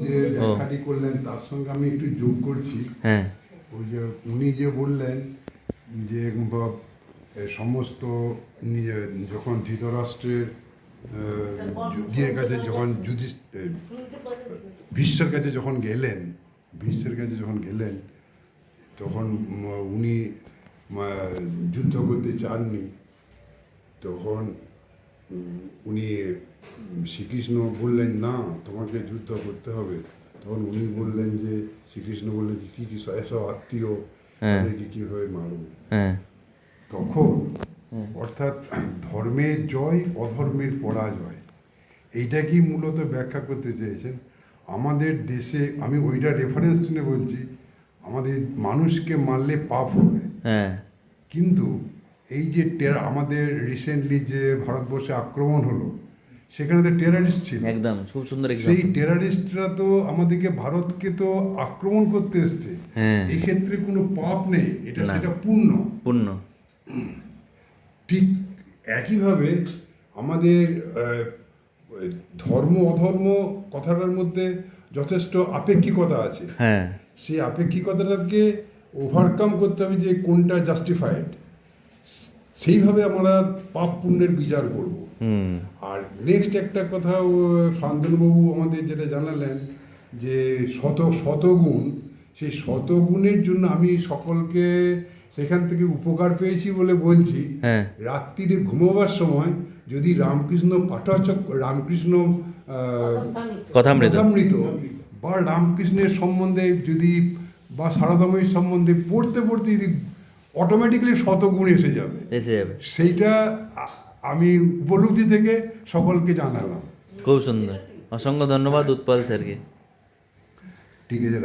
যে ব্যাখ্যাটি করলেন তার সঙ্গে আমি একটু যোগ করছি। হ্যাঁ ওই যে উনি যে বললেন যে সমস্ত যখন ধৃতরাষ্ট্রের যুদ্ধের কাছে যখন ভীষ্মের কাছে যখন গেলেন তখন উনি যুদ্ধ করতে চাননি। তখন উনি শ্রীকৃষ্ণ বললেন না, তোমাকে যুদ্ধ করতে হবে। তখন উনি বললেন যে শ্রীকৃষ্ণ বললেন যে কি এসব আত্মীয়, তাদেরকে কীভাবে মারব। তখন অর্থাৎ ধর্মের জয় অধর্মের পরাজয়, এইটা কি মূলত ব্যাখ্যা করতে চেয়েছেন। আমাদের দেশে আমি ওইটা রেফারেন্স টেনে বলছি, আমাদের মানুষকে মারলে পাপ হবে, কিন্তু এই যে আমাদের রিসেন্টলি যে ভারতবর্ষে আক্রমণ হলো সেখানে তো টেরারিস্ট ছিল, একদম খুব সুন্দর সেই টেরারিস্টরা তো আমাদেরকে ভারতকে তো আক্রমণ করতে এসছে। এই ক্ষেত্রে কোনো পাপ নেই, এটা সেটা পুণ্য। ঠিক একইভাবে আমাদের ধর্ম অধর্ম কথাটার মধ্যে যথেষ্ট আপেক্ষিকতা আছে। সেই আপেক্ষিকতাটাকে ওভারকাম করতে হবে যে কোনটা জাস্টিফাইড, সেইভাবে আমরা পাপ পুণ্যের বিচার করব। আর নেক্সট একটা কথা শান্তনুবাবু আমাদের যেটা জানালেন যে শতগুণ, সেই শতগুণের জন্য আমি সকলকে সেখান থেকে উপকার পেয়েছি বলে বলছি। রাত্রিরে ঘুমোবার সময় যদি রামকৃষ্ণ কথামৃত বা রামকৃষ্ণের সম্বন্ধে যদি বা সারদাময়ীর সম্বন্ধে পড়তে পড়তে যদি অটোমেটিক্যালি শতগুণ এসে যাবে, সেইটা আমি উপলব্ধি থেকে সকলকে জানালাম। খুব সুন্দর, অসংখ্য ধন্যবাদ উৎপল স্যারকে। ঠিক আছে।